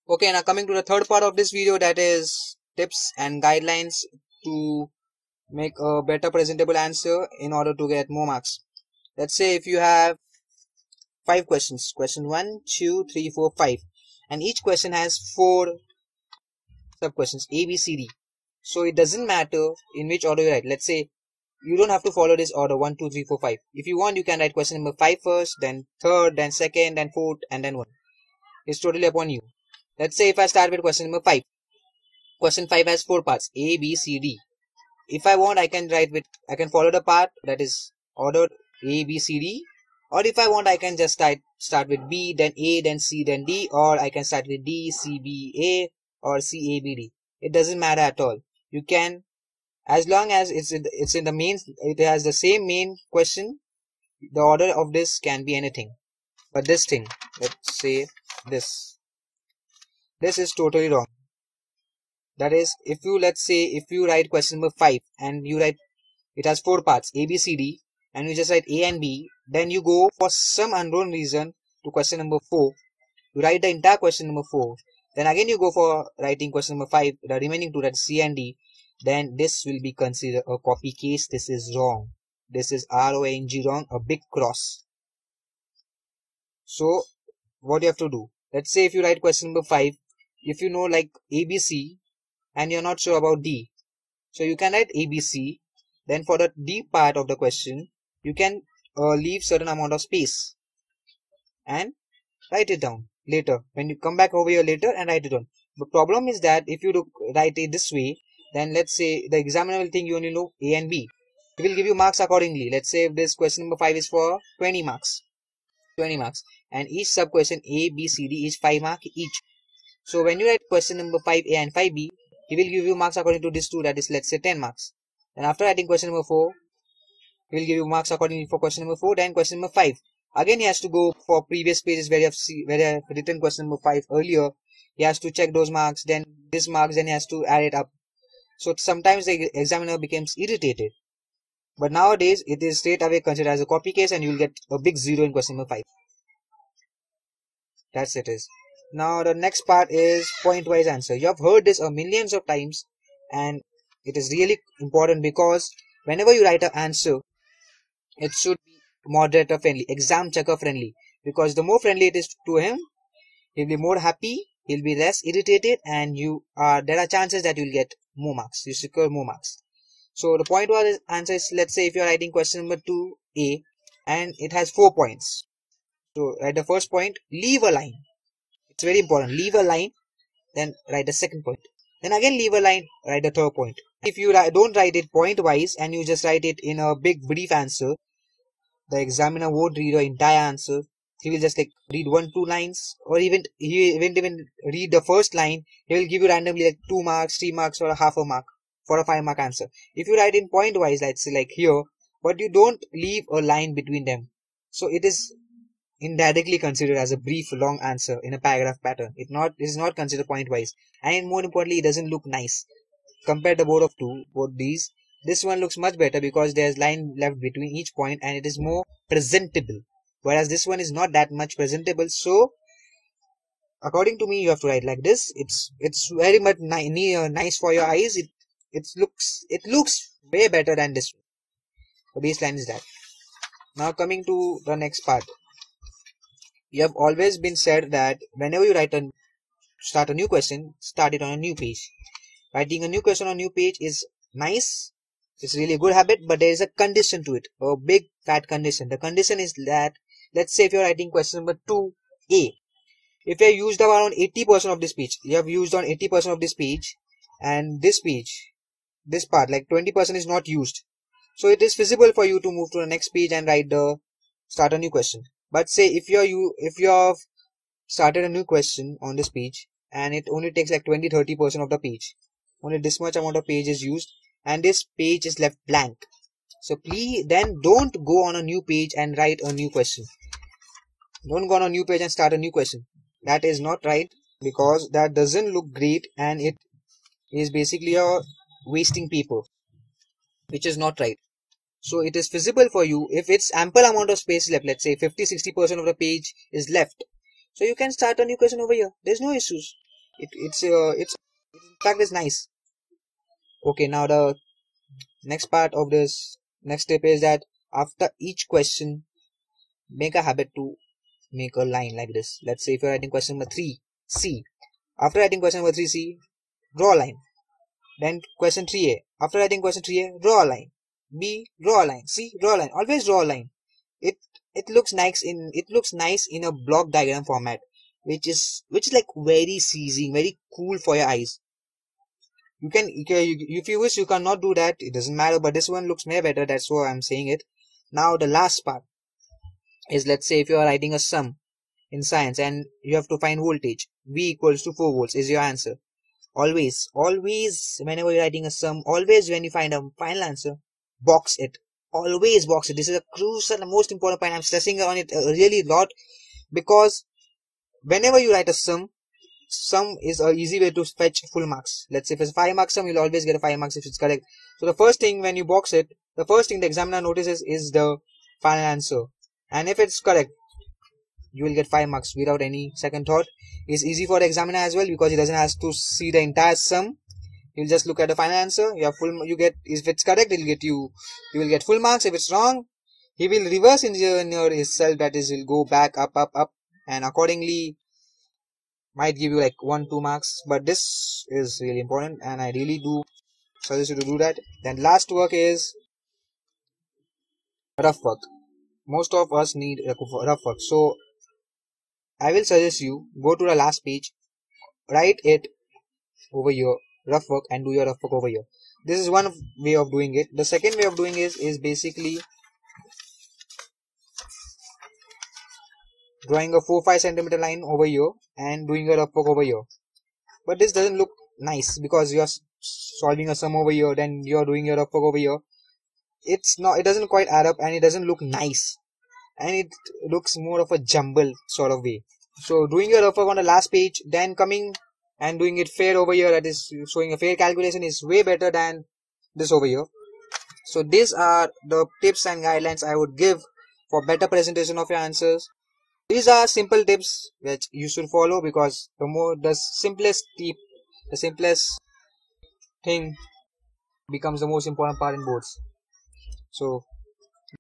Okay, now coming to the third part of this video, that is tips and guidelines to make a better presentable answer in order to get more marks. Let's say if you have 5 questions, question 1, 2, 3, 4, 5, and each question has 4 sub questions A, B, C, D. So it doesn't matter in which order you write. Let's say you don't have to follow this order 1, 2, 3, 4, 5. If you want, you can write question number 5 first, then third, then second, then fourth, and then 1. It's totally upon you. Let's say if I start with question number 5. Question 5 has 4 parts A, B, C, D. If I want, I can follow the part that is ordered A, B, C, D. Or if I want, I can just start with B, then A, then C, then D. Or I can start with D, C, B, A, or C, A, B, D. It doesn't matter at all. You can, as long as it's in the main, it has the same main question. The order of this can be anything. But this thing, let's say this is totally wrong. That is, let's say if you write question number 5 and you write it has 4 parts A, B, C, D, and you just write A and B, then you go for some unknown reason to question number 4. You write the entire question number 4. Then again you go for writing question number 5, the remaining 2, that's C and D. Then this will be considered a copy case. This is wrong. This is wrong, wrong, a big cross. So what you have to do? Let's say if you write question number 5, if you know like ABC and you're not sure about D, so you can write ABC. Then for the D part of the question, you can leave certain amount of space and write it down later. When you come back over here later and write it down. The problem is that if you write it this way, then let's say the examiner will think you only know A and B. He will give you marks accordingly. Let's say if this question number 5 is for 20 marks. 20 marks. And each sub question A, B, C, D is 5 marks each. So when you write question number 5A and 5B, he will give you marks according to this 2, that is let's say 10 marks. Then after writing question number 4, he will give you marks accordingly for question number 4, then question number 5. Again he has to go for previous pages where I have written question number 5 earlier. He has to check those marks, then this marks, then he has to add it up. So sometimes the examiner becomes irritated. But nowadays it is straight away considered as a copy case and you will get a big 0 in question number 5. That's it is. Now the next part is point-wise answer. You have heard this millions of times and it is really important because whenever you write an answer, it should be moderator friendly, exam checker friendly. Because the more friendly it is to him, he'll be more happy, he'll be less irritated, and there are chances that you'll get more marks. You secure more marks. So the point-wise answer is, let's say if you're writing question number 2A and it has 4 points. So write the first point, leave a line. It's very important. Leave a line, then write the second point. Then again leave a line, write the third point. If you don't write it point-wise and you just write it in a big brief answer, the examiner won't read your entire answer. He will just read 1-2 lines, or he won't even read the first line. He will give you randomly 2 marks, 3 marks, or a half a mark for a 5-mark answer. If you write in point-wise, let's say here, but you don't leave a line between them, so it is indirectly considered as a brief long answer in a paragraph pattern. It is not considered point-wise, and more importantly, it doesn't look nice. Compare the both these. This one looks much better because there's line left between each point and it is more presentable. Whereas this one is not that much presentable. So according to me, you have to write like this. It's very much nice for your eyes. It looks way better than this one. The baseline is that. Now coming to the next part. You have always been said that whenever you start a new question, start it on a new page. Writing a new question on a new page is nice. It's really a good habit, but there is a condition to it, a big fat condition. The condition is that, let's say if you're writing question number 2A, if you have used around 80% of this page, you have used on 80% of this page, and this page, this part, like 20% is not used. So it is feasible for you to move to the next page and start a new question. But say if you have started a new question on this page and it only takes like 20-30% of the page, only this much amount of page is used and this page is left blank. So please then don't go on a new page and write a new question. Don't go on a new page and start a new question. That is not right, because that doesn't look great and it is basically a wasting paper, which is not right. So it is feasible for you if it's ample amount of space left, let's say 50-60% of the page is left. So you can start a new question over here. There's no issues. It's in fact is nice. Okay, now the next part of this next step is that after each question, make a habit to make a line like this. Let's say if you're writing question number 3C, after writing question number 3C, draw a line. Then question 3A, after writing question 3A, draw a line. B, draw a line. C, draw a line. Always draw a line. It it looks nice in a block diagram format, which is like very seizing, very cool for your eyes. If you wish, you cannot do that. It doesn't matter. But this one looks way better. That's why I'm saying it. Now the last part is, let's say if you are writing a sum in science and you have to find voltage, V equals to 4 volts is your answer. Always, whenever you're writing a sum, always when you find a final answer, box it. Always box it. This is a crucial and most important point. I'm stressing on it really a lot, because whenever you write a sum is a easy way to fetch full marks. Let's say if it's a 5 marks sum, you'll always get a 5 marks if it's correct. So the first thing when you box it, the first thing the examiner notices is the final answer. And if it's correct, you will get 5 marks without any second thought. It's easy for the examiner as well, because he doesn't have to see the entire sum. He'll just look at the final answer. If it's correct, you will get full marks. If it's wrong, he will reverse engineer himself, that is, he'll go back up, and accordingly might give you like 1-2 marks. But this is really important, and I really do suggest you to do that. Then last work is rough work. Most of us need rough work, so I will suggest you go to the last page, write it over here, rough work, and do your rough work over here. This is one way of doing it. The second way of doing is basically drawing a 4-5 centimeter line over here and doing a rough work over here. But this doesn't look nice, because you are solving a sum over here, then you are doing your rough work over here. It doesn't quite add up, and it doesn't look nice, and it looks more of a jumble sort of way. So doing your rough work on the last page, then coming and doing it fair over here, that is showing a fair calculation, is way better than this over here. So these are the tips and guidelines I would give for better presentation of your answers. These are simple tips which you should follow, because the simplest thing becomes the most important part in boards. So